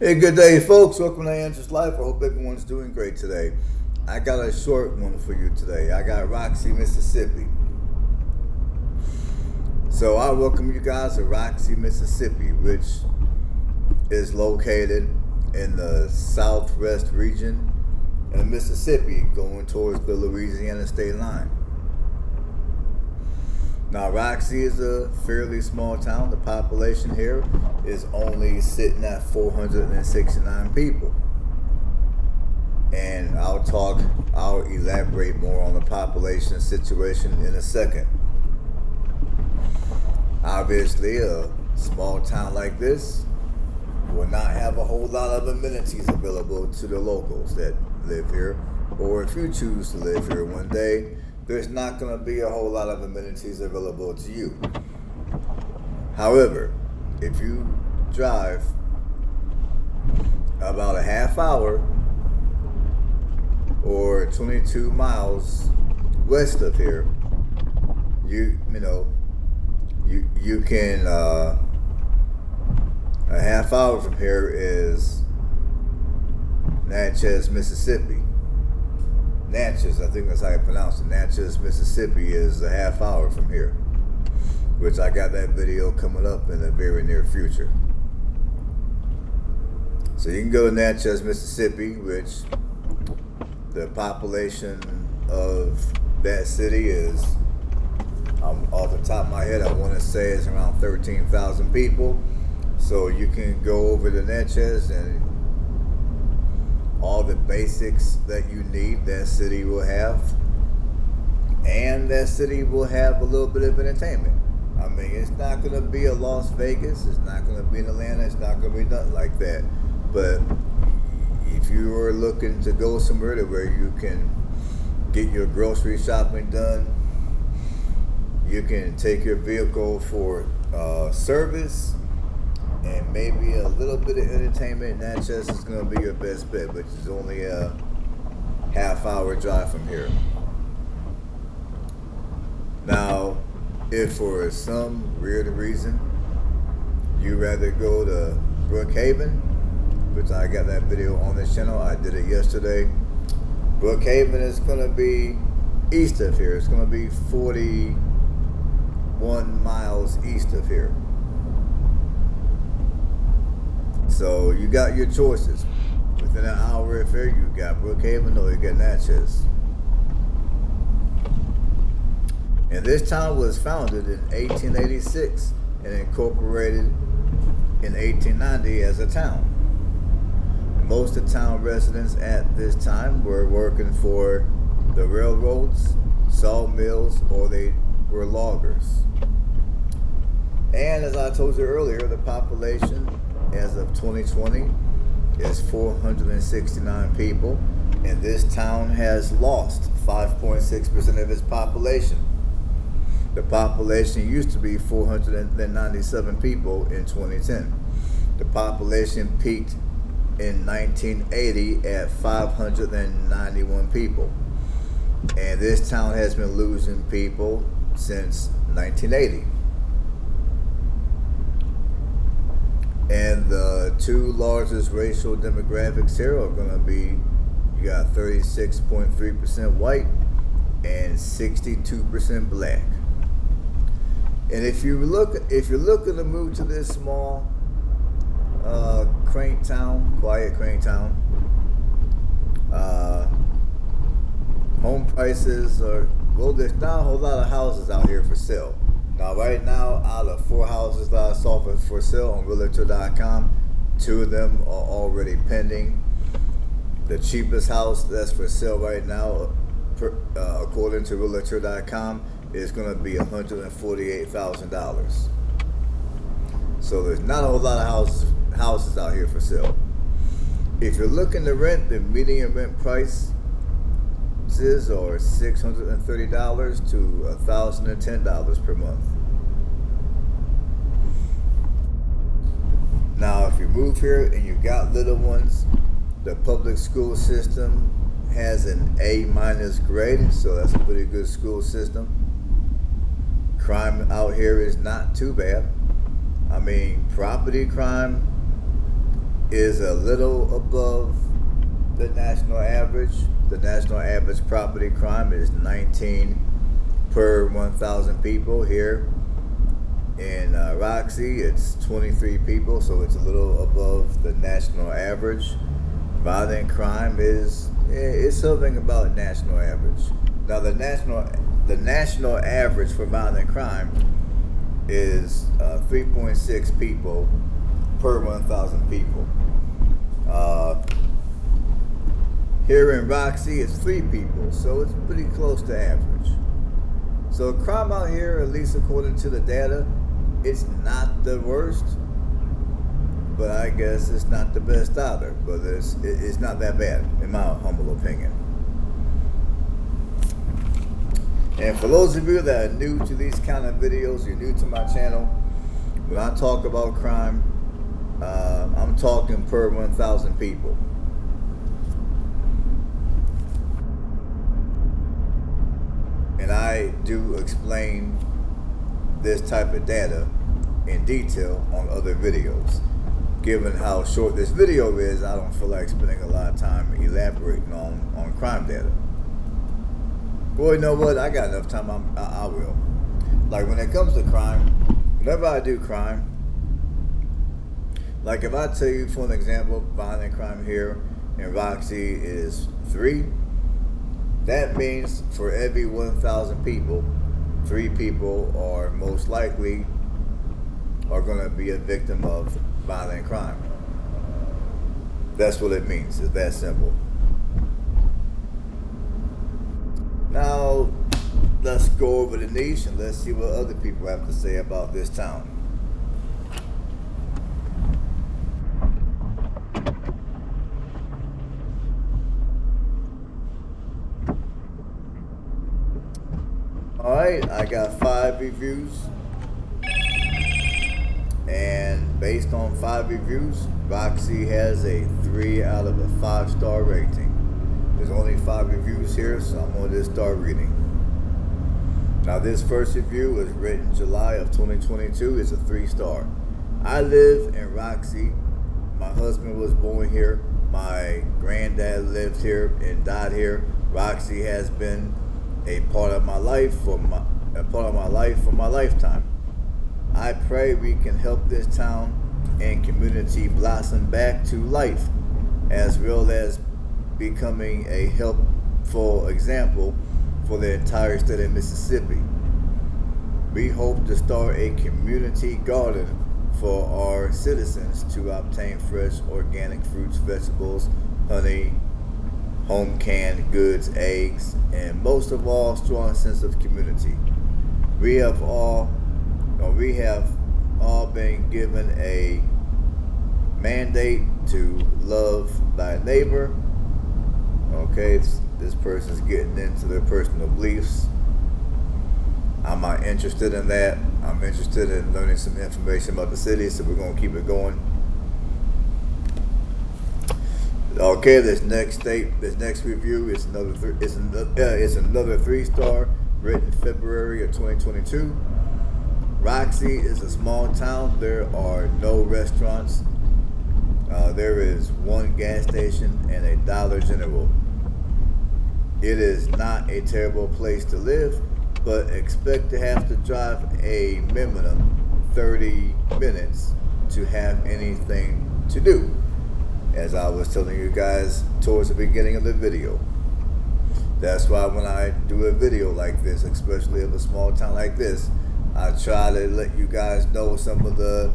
Hey, good day, folks. Welcome to Answers Life. I hope everyone's doing great today. I got a short one for you today. I got Roxy, Mississippi. So I welcome you guys to Roxy, Mississippi, which is located in the southwest region of Mississippi, going towards the Louisiana state line. Now, Roxy is a fairly small town. The population here is only sitting at 469 people. And I'll elaborate more on the population situation in a second. Obviously, a small town like this will not have a whole lot of amenities available to the locals that live here, or if you choose to live here one day, there's not going to be a whole lot of amenities available to you. However, if you drive about a half hour or 22 miles west of here, you can a half hour from here is Natchez, Mississippi. Natchez, I think that's how you pronounce it. Natchez, Mississippi is a half hour from here, which I got that video coming up in the very near future. So you can go to Natchez, Mississippi, which the population of that city is, off the top of my head, I want to say it's around 13,000 people. So you can go over to Natchez and all the basics that you need, that city will have. And that city will have a little bit of entertainment. I mean, it's not going to be a Las Vegas. It's not going to be in Atlanta. It's not going to be nothing like that. But if you are looking to go somewhere to where you can get your grocery shopping done, you can take your vehicle for service, and maybe a little bit of entertainment. Natchez is going to be your best bet, which is only a half hour drive from here. Now, if for some weird reason you rather go to Brookhaven, which I got that video on this channel, I did it yesterday. Brookhaven is going to be east of here. It's going to be 41 miles east of here. So you got your choices. Within an hour of here, you got Brookhaven or you got Natchez. And this town was founded in 1886 and incorporated in 1890 as a town. Most of the town residents at this time were working for the railroads, salt mills, or they were loggers. And as I told you earlier, the population as of 2020 is 469 people, and this town has lost 5.6% of its population. The population used to be 497 people in 2010. The population peaked in 1980 at 591 people, and this town has been losing people since 1980. And the two largest racial demographics here are going to be, you got 36.3% white and 62% black. And if you're looking to move to this small quiet Crank town, home prices are, well, there's not a whole lot of houses out here for sale. Now, right now, out of 4 houses that I saw for sale on Realtor.com, 2 of them are already pending. The cheapest house that's for sale right now, according to Realtor.com, is going to be $148,000. So there's not a whole lot of houses out here for sale. If you're looking to rent, the median rent prices are $630 to $1,010 per month. Now, if you move here and you got little ones, the public school system has an A- grade, so that's a pretty good school system. Crime out here is not too bad. I mean, property crime is a little above the national average. The national average property crime is 19 per 1,000 people. Here in Roxy, it's 23 people, so it's a little above the national average. Violent crime is something about national average. Now the national average for violent crime is 3.6 people per 1,000 people. Here in Roxy, it's 3 people, so it's pretty close to average. So crime out here, at least according to the data, it's not the worst, but I guess it's not the best either. But it's not that bad, in my humble opinion. And for those of you that are new to these kind of videos, you're new to my channel, when I talk about crime, I'm talking per 1,000 people. And I do explain this type of data in detail on other videos. Given how short this video is, I don't feel like spending a lot of time elaborating on crime data. Well, you know what? I got enough time. I will. Like when it comes to crime, whenever I do crime, like if I tell you, for an example, violent crime here in Roxy is 3, that means for every 1,000 people, 3 people are most likely are going to be a victim of violent crime. That's what it means. It's that simple. Now, let's go over the niche and let's see what other people have to say about this town. Alright, I got 5 reviews. And based on 5 reviews, Roxy has a 3 out of a 5-star rating. There's only 5 reviews here, so I'm going to just start reading. Now this first review was written July of 2022. It's a 3-star. I live in Roxy. My husband was born here. My granddad lived here and died here. Roxy has been a part of my life for my lifetime. I pray we can help this town and community blossom back to life, as well as becoming a helpful example for the entire state of Mississippi. We hope to start a community garden for our citizens to obtain fresh organic fruits, vegetables, honey, home canned goods, eggs, and most of all, strong sense of community. We have all been given a mandate to love thy neighbor. Okay, this person's getting into their personal beliefs. I'm not interested in that. I'm interested in learning some information about the city, so we're gonna keep it going. Okay, this next review is another 3-star, written February of 2022. Roxy is a small town. There are no restaurants. There is 1 gas station and a Dollar General. It is not a terrible place to live, but expect to have to drive a minimum 30 minutes to have anything to do, as I was telling you guys towards the beginning of the video. That's why when I do a video like this, especially of a small town like this, I try to let you guys know some of the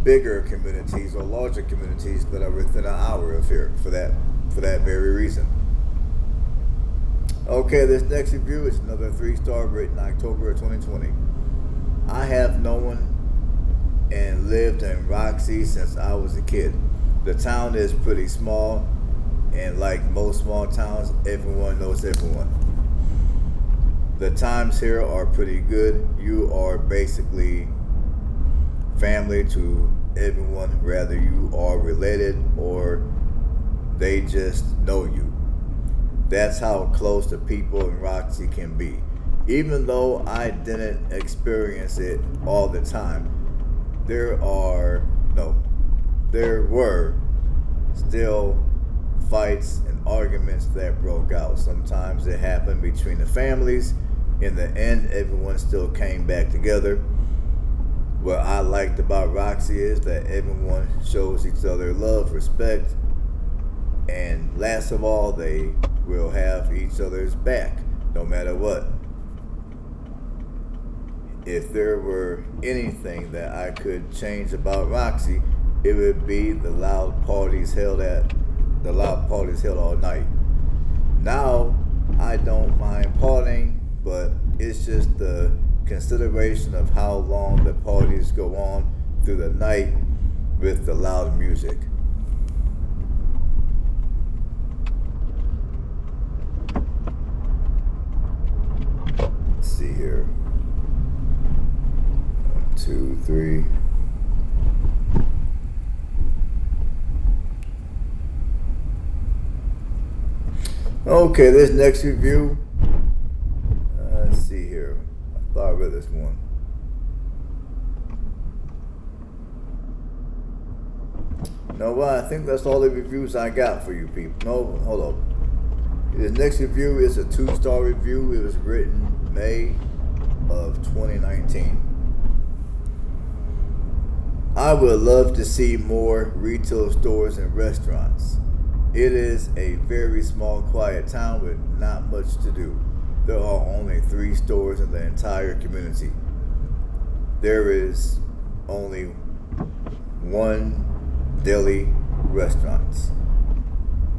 bigger communities or larger communities that are within an hour of here for that very reason. Okay, this next review is another 3-star, written October of 2020. I have known and lived in Roxy since I was a kid. The town is pretty small, and like most small towns, everyone knows everyone. The times here are pretty good. You are basically family to everyone, whether you are related or they just know you. That's how close the people in Roxy can be. Even though I didn't experience it all the time, there were still fights and arguments that broke out. Sometimes it happened between the families. In the end, everyone still came back together. What I liked about Roxy is that everyone shows each other love, respect, and last of all, they will have each other's back no matter what. If there were anything that I could change about Roxy, it would be the loud parties held all night. Now, I don't mind partying, but it's just the consideration of how long the parties go on through the night with the loud music. Let's see here. 1, 2, 3. Okay, this next review. Let's see here. I thought I read this one. You know what? I think that's all the reviews I got for you people. No, hold up. This next review is a 2-star review. It was written May of 2019. I would love to see more retail stores and restaurants. It is a very small, quiet town with not much to do. There are only 3 stores in the entire community. There is only 1 deli restaurant.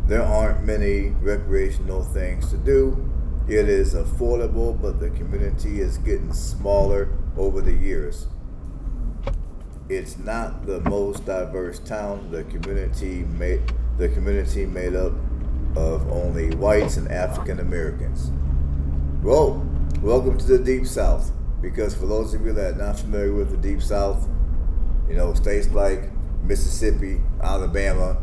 There aren't many recreational things to do. It is affordable, but the community is getting smaller over the years. It's not the most diverse town. The community made up of only whites and African Americans. Well, welcome to the Deep South. Because for those of you that are not familiar with the Deep South, states like Mississippi, Alabama,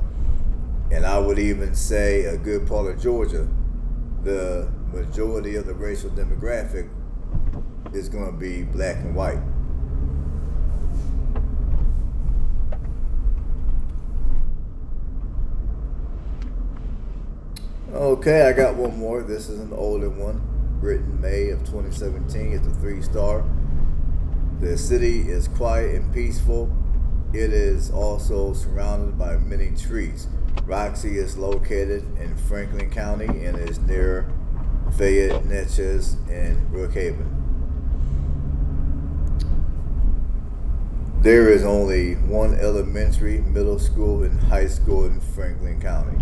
and I would even say a good part of Georgia, the majority of the racial demographic is going to be black and white. Okay, I got one more. This is an older one, written May of 2017. It's a 3-star. The city is quiet and peaceful. It is also surrounded by many trees. Roxy is located in Franklin County and is near Fayette, Natchez, and Brookhaven. There is only 1 elementary, middle school, and high school in Franklin County.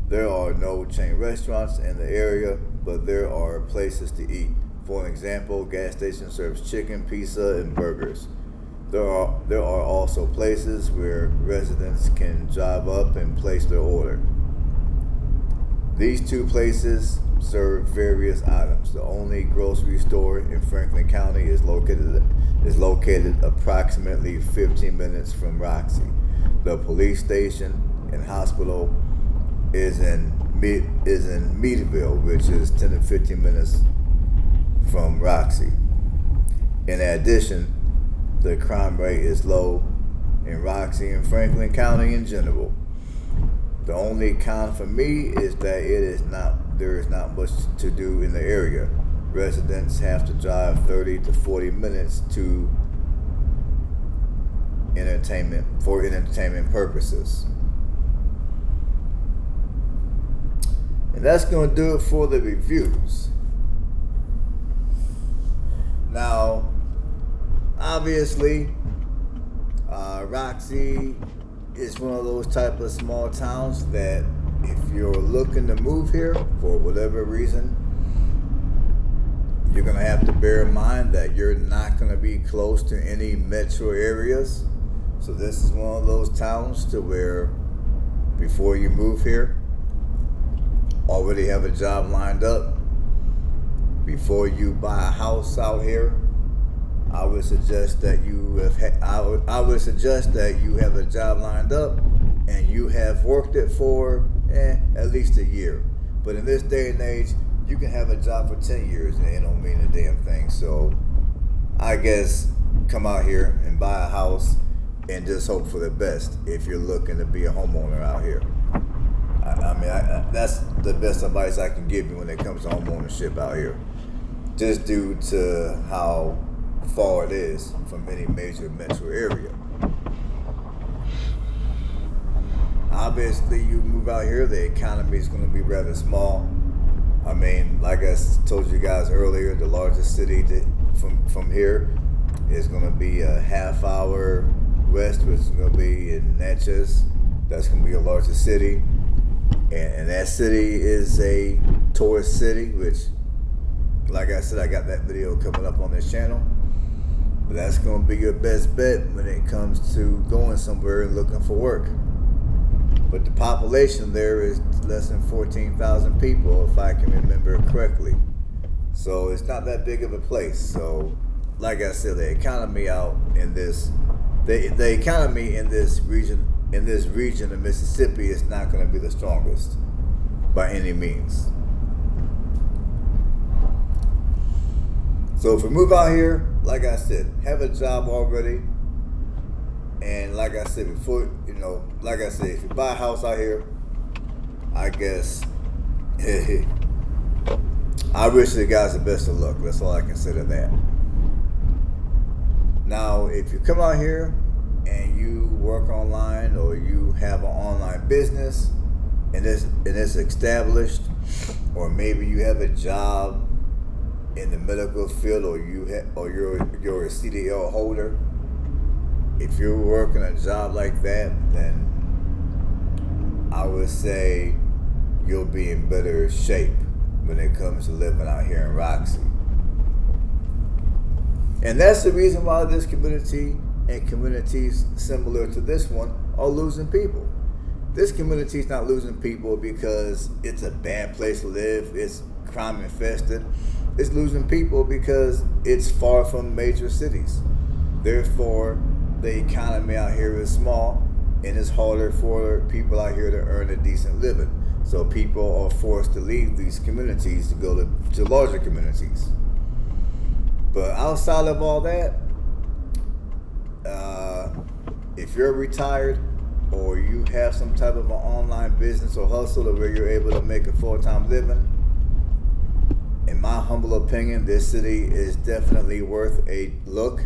There are no chain restaurants in the area, but there are places to eat. For example, gas station serves chicken, pizza, and burgers. There are also places where residents can drive up and place their order. These 2 places serve various items. The only grocery store in Franklin County is located approximately 15 minutes from Roxy. The police station and hospital is in Meadville, which is 10 to 15 minutes from Roxy. In addition, the crime rate is low in Roxy and Franklin County in general. The only con for me is that there is not much to do in the area. Residents have to drive 30 to 40 minutes for entertainment purposes. And that's going to do it for the reviews. Now, obviously, Roxy is one of those type of small towns that if you're looking to move here for whatever reason, you're going to have to bear in mind that you're not going to be close to any metro areas. So this is one of those towns to where before you move here, already have a job lined up. Before you buy a house out here, I would suggest that you have a job lined up and you have worked it for at least a year. But in this day and age, you can have a job for 10 years and it don't mean a damn thing. So I guess come out here and buy a house and just hope for the best if you're looking to be a homeowner out here. I mean, that's the best advice I can give you when it comes to homeownership out here. Just due to how far it is from any major metro area. Obviously, you move out here, the economy is going to be rather small. I mean, like I told you guys earlier, the largest city from here is going to be a half hour west, which is going to be in Natchez. That's going to be your largest city. And that city is a tourist city, which, like I said, I got that video coming up on this channel. But that's going to be your best bet when it comes to going somewhere and looking for work. But the population there is less than 14,000 people, if I can remember correctly. So it's not that big of a place. So, like I said, the economy out in this, the economy in this region of Mississippi is not going to be the strongest by any means. So if we move out here, like I said, have a job already. And like I said before, like I said, if you buy a house out here, I guess I wish you guys the best of luck. That's all I can say to that. Now, if you come out here and you work online or you have an online business and it's established, or maybe you have a job in the medical field, or you're a CDL holder. If you're working a job like that, then I would say you'll be in better shape when it comes to living out here in Roxy. And that's the reason why this community and communities similar to this one are losing people. This community is not losing people because it's a bad place to live, it's crime infested. It's losing people because it's far from major cities. Therefore, the economy out here is small, and it's harder for people out here to earn a decent living. So people are forced to leave these communities to go to larger communities. But outside of all that, if you're retired or you have some type of an online business or hustle where you're able to make a full-time living, in my humble opinion, this city is definitely worth a look.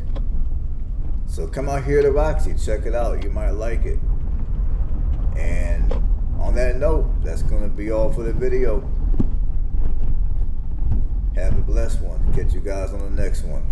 So come out here to Roxy, check it out. You might like it. And on that note, that's going to be all for the video. Have a blessed one. Catch you guys on the next one.